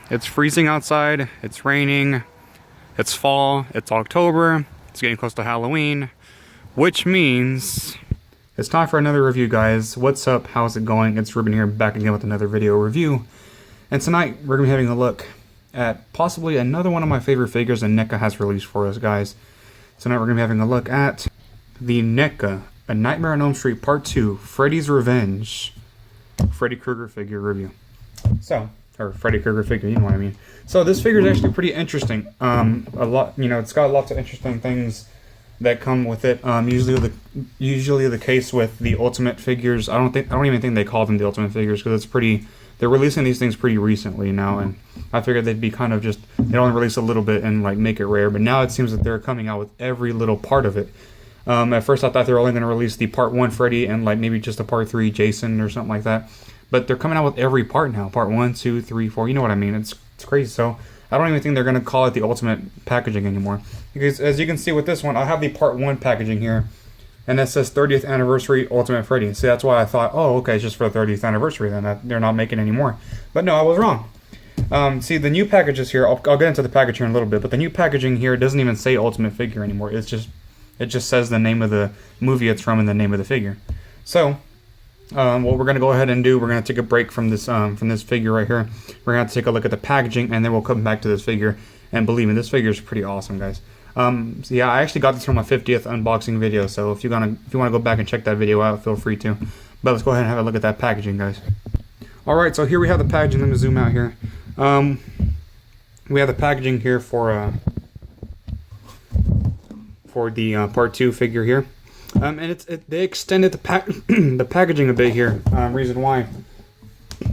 It's freezing outside, it's raining, it's fall, it's October, it's getting close to Halloween, which means it's time for another review, guys. What's up? How's it going? It's Ruben here, back again with another video review. And tonight, we're going to be having a look at possibly another one of my favorite figures that Neca has released for us, guys. Tonight, we're going to be having a look at the Neca A Nightmare on Elm Street Part 2, Freddy's Revenge, Freddy Krueger figure review. Or Freddy Krueger figure, you know what I mean. So this figure is actually pretty interesting. A lot, it's got lots of interesting things that come with it. Usually the case with the Ultimate figures. I don't even think they call them the Ultimate figures because they're releasing these things pretty recently now, and I figured they'd be kind of just, they'd only release a little bit and like make it rare. But now it seems that they're coming out with every little part of it. At first I thought they were only going to release the Part 1 Freddy and like maybe just a Part 3 Jason or something like that. But they're coming out with every part now. Part 1, 2, 3, 4. You know what I mean. It's crazy. So I don't even think they're going to call it the Ultimate packaging anymore. Because as you can see with this one, I have the Part 1 packaging here. And that says 30th Anniversary Ultimate Freddy. See, that's why I thought, oh, okay, it's just for the 30th anniversary then. They're not making any more. But no, I was wrong. See, the new packages here, I'll get into the package here in a little bit. But the new packaging here doesn't even say Ultimate Figure anymore. It just says the name of the movie it's from and the name of the figure. So what we're going to go ahead and do, we're going to take a break from this figure right here. We're going to take a look at the packaging, and then we'll come back to this figure. And believe me, this figure is pretty awesome, guys. So yeah, I actually got this from my 50th unboxing video, so if you want to go back and check that video out, feel free to. But let's go ahead and have a look at that packaging, guys. Alright, so here we have the packaging. Let me zoom out here. We have the packaging here for the Part 2 figure here. And they extended the packaging a bit here. Reason why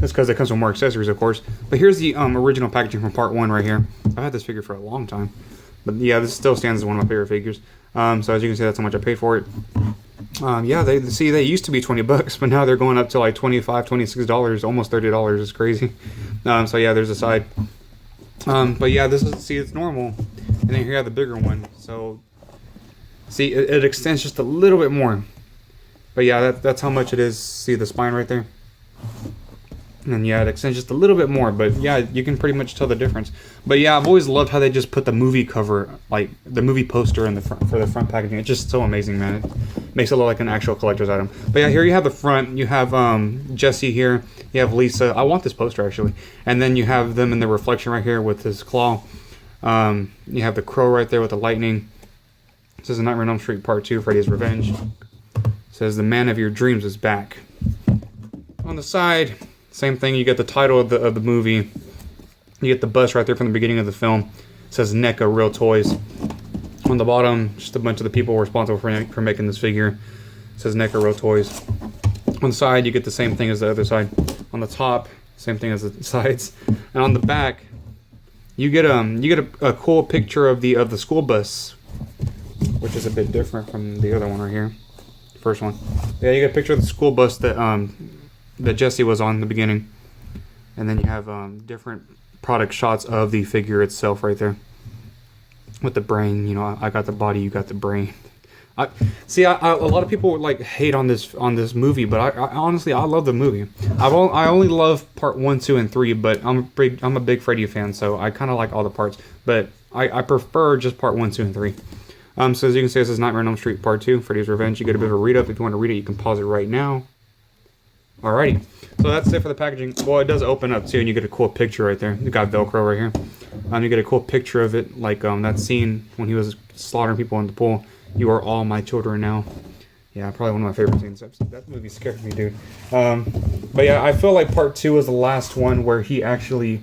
is because it comes with more accessories, of course. But here's the original packaging from Part 1 right here. I've had this figure for a long time. But yeah, this still stands as one of my favorite figures. So as you can see, that's how much I paid for it. Yeah, they used to be 20 bucks, but now they're going up to like $25, $26, almost $30. It's crazy. So yeah, there's a side. But yeah, it's normal. And then here you have the bigger one. So see, it extends just a little bit more. But yeah, that's how much it is. See the spine right there? And yeah, it extends just a little bit more. But yeah, you can pretty much tell the difference. But yeah, I've always loved how they just put the movie cover, like the movie poster in the front for the front packaging. It's just so amazing, man. It makes it look like an actual collector's item. But yeah, here you have the front. You have Jesse here. You have Lisa. I want this poster, actually. And then you have them in the reflection right here with his claw. You have the crow right there with the lightning. It says A Nightmare on Elm Street Part 2, Freddy's Revenge. It says the man of your dreams is back. On the side, same thing. You get the title of the movie. You get the bus right there from the beginning of the film. It says Neca Real Toys. On the bottom, just a bunch of the people responsible for making this figure. It says Neca Real Toys. On the side, you get the same thing as the other side. On the top, same thing as the sides. And on the back, you get a cool picture of the school bus, which is a bit different from the other one right here, the first one. Yeah, you get a picture of the school bus that Jesse was on in the beginning, and then you have different product shots of the figure itself right there, with the brain. You know, I got the body, you got the brain. A lot of people would like hate on this movie, but I honestly love the movie. I only love Part 1, 2, and 3, but I'm a big Freddy fan, so I kind of like all the parts, but I prefer just Part 1, 2, and 3. So as you can see, this is Nightmare on Elm Street Part 2, Freddy's Revenge. You get a bit of a read-up. If you want to read it, you can pause it right now. Alrighty. So that's it for the packaging. Well, it does open up too, and you get a cool picture right there. You got Velcro right here. You get a cool picture of it, like that scene when he was slaughtering people in the pool. You are all my children now. Yeah, probably one of my favorite scenes. That movie scared me, dude. But yeah, I feel like Part 2 was the last one where he actually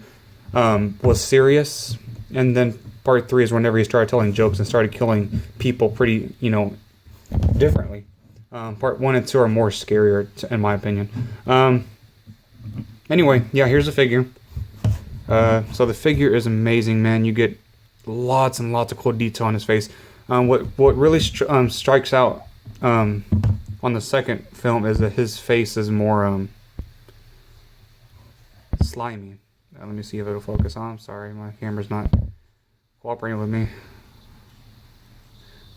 was serious, and then Part 3 is whenever he started telling jokes and started killing people pretty, differently. Part 1 and 2 are more scarier, in my opinion. Anyway, yeah, here's the figure. So the figure is amazing, man. You get lots and lots of cool detail on his face. What really strikes out on the second film is that his face is more slimy. Let me see if it'll focus on. I'm sorry, my camera's not cooperating with me.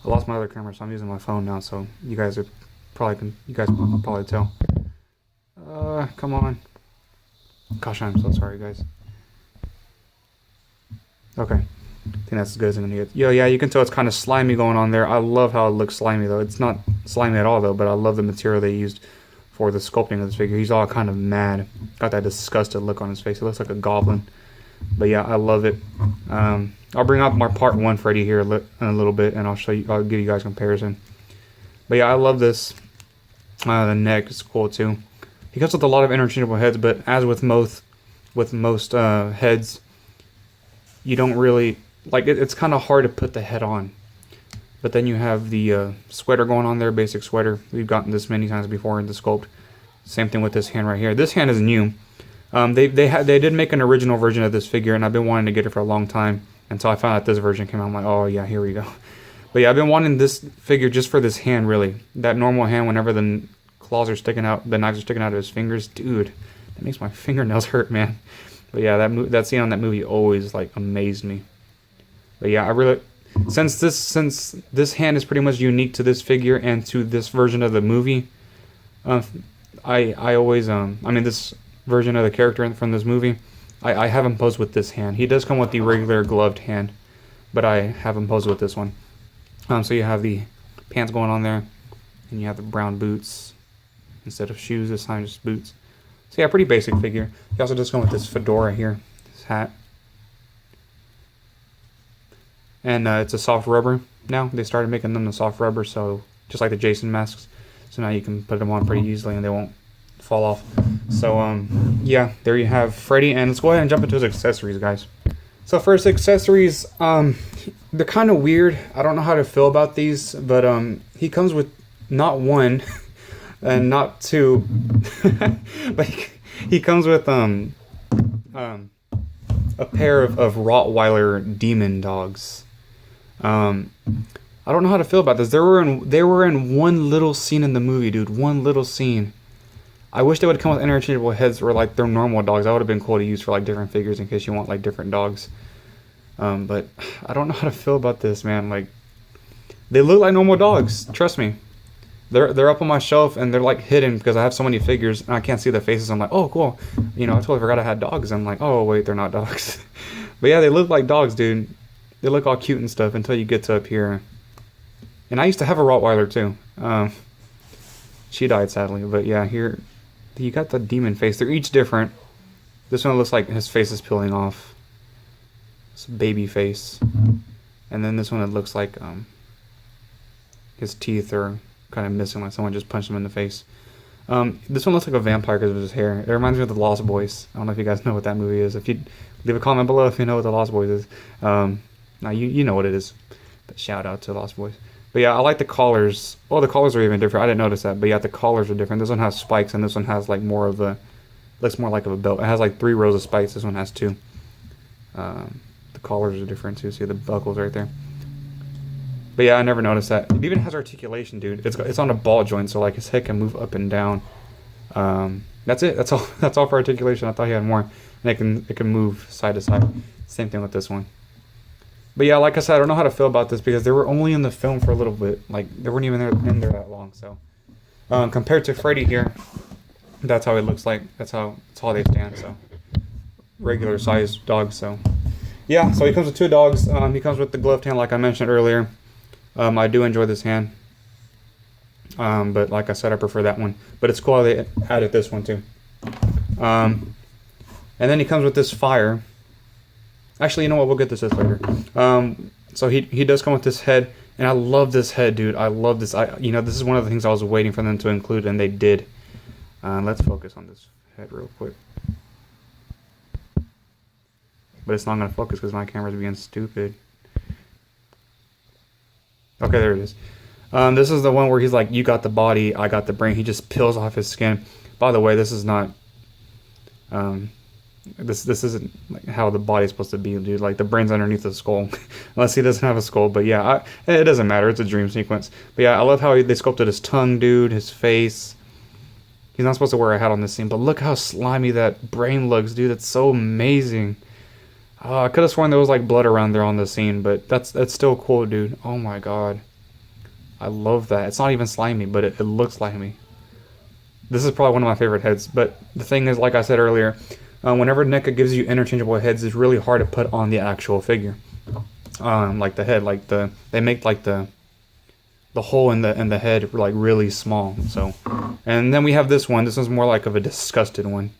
I lost my other camera, so I'm using my phone now. So you guys can probably tell. Come on. Gosh, I'm so sorry, guys. Okay. I think that's as good as I'm gonna get. Yo, yeah, you can tell it's kind of slimy going on there. I love how it looks slimy though. It's not slimy at all though, but I love the material they used for the sculpting of this figure. He's all kind of mad. Got that disgusted look on his face. It looks like a goblin. But yeah, I love it. I'll bring up my part 1 Freddy here in a little bit, and I'll give you guys a comparison. But yeah, I love this. The neck is cool too. He comes with a lot of interchangeable heads, but as with most heads, you don't really like it. It's kind of hard to put the head on. But then you have the sweater going on there, basic sweater. We've gotten this many times before in the sculpt. Same thing with this hand right here. This hand is new. They did make an original version of this figure, and I've been wanting to get it for a long time until I found out this version came out. I'm like, oh yeah, here we go. But yeah, I've been wanting this figure just for this hand, really. That normal hand, whenever the claws are sticking out, the knives are sticking out of his fingers, dude, that makes my fingernails hurt, man. But yeah, that scene on that movie always like amazed me. But yeah, I really, since this hand is pretty much unique to this figure and to this version of the movie, I always I mean this version of the character from this movie, I have him posed with this hand. He does come with the regular gloved hand, but I have him posed with this one. So you have the pants going on there, and you have the brown boots instead of shoes this time, just boots. So yeah, pretty basic figure. He also does come with this fedora here, this hat, and it's a soft rubber now. They started making them the soft rubber, so just like the Jason masks. So now you can put them on pretty easily, and they won't fall off. So yeah, there you have Freddy, and let's go ahead and jump into his accessories, guys. So for his accessories, they're kind of weird. I don't know how to feel about these, but he comes with not one and not two, but he comes with a pair of Rottweiler demon dogs. I don't know how to feel about this. They were in one little scene in the movie, dude. One little scene. I wish they would come with interchangeable heads or like their normal dogs. That would have been cool to use for like different figures in case you want like different dogs. But I don't know how to feel about this, man. Like, they look like normal dogs. Trust me. They're up on my shelf and they're like hidden because I have so many figures and I can't see their faces. I'm like, oh cool. You know, I totally forgot I had dogs. I'm like, oh wait, they're not dogs. But yeah, they look like dogs, dude. They look all cute and stuff until you get to up here. And I used to have a Rottweiler too. She died sadly, but yeah, here you got the demon face. They're each different. This one looks like his face is peeling off. It's a baby face. And then this one, it looks like his teeth are kind of missing, like someone just punched him in the face. This one looks like a vampire because of his hair. It reminds me of The Lost Boys. I don't know if you guys know what that movie is. If you leave a comment below if you know what The Lost Boys is. Now you know what it is. But shout out to Lost Boys. But yeah, I like the collars. Oh, the collars are even different. I didn't notice that. But yeah, the collars are different. This one has spikes, and this one has like more of a, looks more like of a belt. It has like 3 rows of spikes. This one has 2. The collars are different too. See the buckles right there. But yeah, I never noticed that. It even has articulation, dude. It's on a ball joint, so like his head can move up and down. That's it. That's all. That's all for articulation. I thought he had more. And it can move side to side. Same thing with this one. But yeah, like I said, I don't know how to feel about this because they were only in the film for a little bit. Like, they weren't even in there that long. So, compared to Freddy here, that's how it looks like. That's how they stand. So, regular sized dogs. So, yeah. So he comes with 2 dogs. He comes with the gloved hand, like I mentioned earlier. I do enjoy this hand. But like I said, I prefer that one. But it's cool they added this one too. And then he comes with this fire. Actually, you know what? We'll get this later. So he does come with this head, and I love this head, dude. I love this. This is one of the things I was waiting for them to include, and they did. Let's focus on this head real quick. But it's not gonna focus because my camera's being stupid. Okay, there it is. This is the one where he's like, "You got the body, I got the brain." He just peels off his skin. By the way, this is not. This isn't like how the body's supposed to be, dude. Like, the brain's underneath the skull, unless he doesn't have a skull. But yeah, it doesn't matter. It's a dream sequence. But yeah, I love how they sculpted his tongue, dude. His face. He's not supposed to wear a hat on this scene, but look how slimy that brain looks, dude. It's so amazing. I could have sworn there was like blood around there on the scene, but that's still cool, dude. Oh my god, I love that. It's not even slimy, but it looks slimy. This is probably one of my favorite heads. But the thing is, like I said earlier, Whenever NECA gives you interchangeable heads, it's really hard to put on the actual figure. Like the head, like they make like the hole in the head like really small. So, and then we have this one. This one's more like of a disgusted one.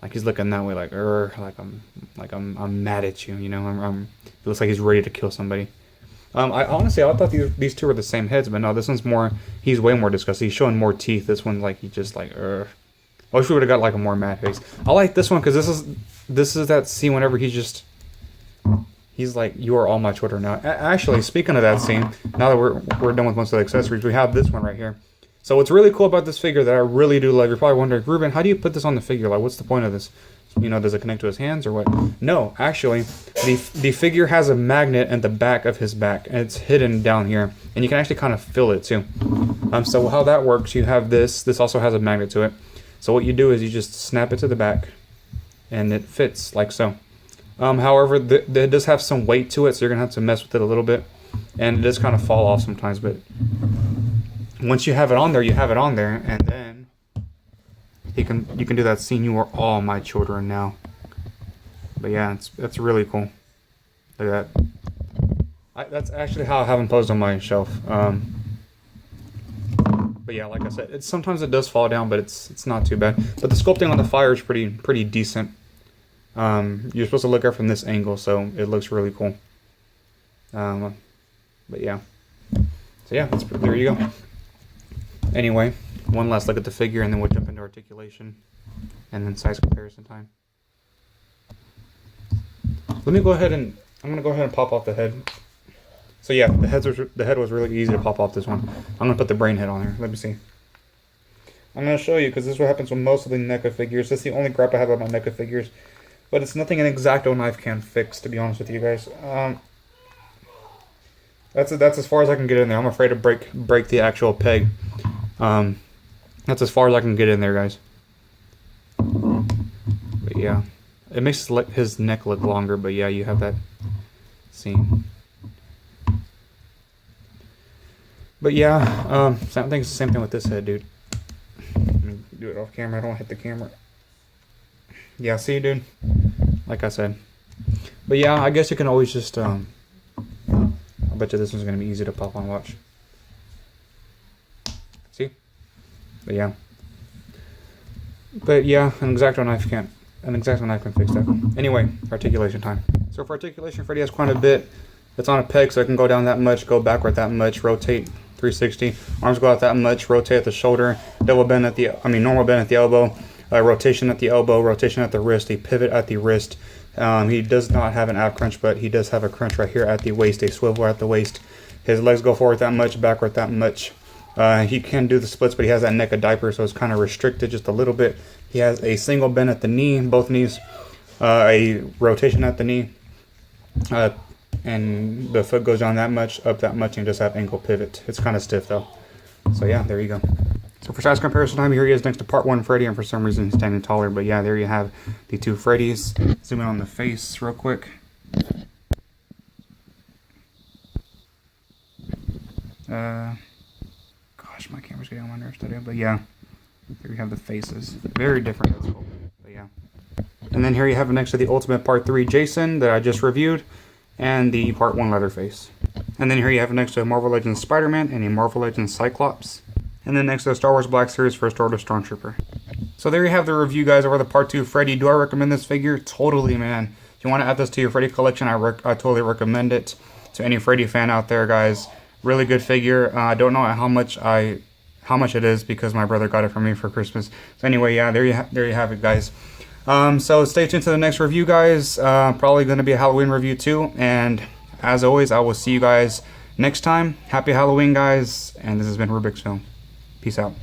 Like he's looking that way, like I'm mad at you. You know, it looks like he's ready to kill somebody. I thought these two were the same heads, but no, this one's more. He's way more disgusted. He's showing more teeth. This one's like he just like. I wish we would have got like a more mad face. I like this one because this is that scene whenever he's like, you are all my children now. Actually, speaking of that scene, now that we're done with most of the accessories, we have this one right here. So what's really cool about this figure that I really do love, you're probably wondering, Ruben, how do you put this on the figure? Like, what's the point of this? You know, does it connect to his hands or what? No, actually, the figure has a magnet at the back of his back, and it's hidden down here, and you can actually kind of feel it too. So how that works, you have this. This also has a magnet to it. So what you do is you just snap it to the back, and it fits like so. However, it does have some weight to it, so you're gonna have to mess with it a little bit, and it does kind of fall off sometimes. But once you have it on there, you have it on there, and then you can do that scene. You are all my children now. But yeah, that's really cool. Look at that. That's actually how I have them posed on my shelf. But yeah, like I said, sometimes it does fall down, but it's not too bad. But the sculpting on the fire is pretty decent. You're supposed to look at it from this angle, so it looks really cool. But yeah, so yeah, there you go. Anyway, one last look at the figure, and then we'll jump into articulation, and then size comparison time. Let me go ahead and I'm gonna go ahead and pop off the head. So yeah, the head was really easy to pop off this one. I'm gonna put the brain head on there. Let me see. I'm gonna show you because this is what happens with most of the NECA figures. This is the only gripe I have about my NECA figures, but it's nothing an X-Acto knife can fix, to be honest with you guys. That's as far as I can get in there. I'm afraid to break the actual peg. That's as far as I can get in there, guys. But yeah, it makes his neck look longer. But yeah, you have that scene. But yeah, same thing with this head, dude. Let me do it off camera. I don't want to hit the camera. Yeah, see, dude. Like I said. But yeah, I guess you can always just I bet you this one's gonna be easy to pop on. Watch. See? But yeah. An X-Acto knife can fix that. Anyway, articulation time. So for articulation, Freddy has quite a bit. It's on a peg, so it can go down that much, go backward that much, rotate 360. Arms go out that much, rotate at the shoulder, normal bend at the elbow, rotation at the elbow, rotation at the wrist, a pivot at the wrist. He does not have an ab crunch, but he does have a crunch right here at the waist, a swivel at the waist. His legs go forward that much, backward that much. He can do the splits, but he has that Neca diaper, so it's kind of restricted just a little bit. He has a single bend at the knee, both knees, a rotation at the knee, and the foot goes down that much, up that much, and just have ankle pivot. It's kind of stiff though. So yeah, there you go. So for size comparison time, here he is next to part 1 Freddy, and for some reason he's standing taller. But yeah, there you have the two Freddys. Zoom in on the face real quick. Gosh, my camera's getting on my nerves today. But yeah, here you have the faces. Very different. But yeah. And then here you have it next to the Ultimate Part 3 Jason that I just reviewed, and the Part 1 Leatherface. And then here you have it next to a Marvel Legends Spider-Man and a Marvel Legends Cyclops. And then next to the Star Wars Black Series First Order Stormtrooper. So there you have the review, guys, over the Part 2 Freddy. Do I recommend this figure? Totally, man. If you want to add this to your Freddy collection, I totally recommend it to any Freddy fan out there, guys. Really good figure. I don't know how much it is because my brother got it for me for Christmas. So anyway, yeah, there you have it, guys. So stay tuned to the next review, guys. Probably going to be a Halloween review too. And as always, I will see you guys next time. Happy Halloween, guys. And this has been Rubik's Film. Peace out.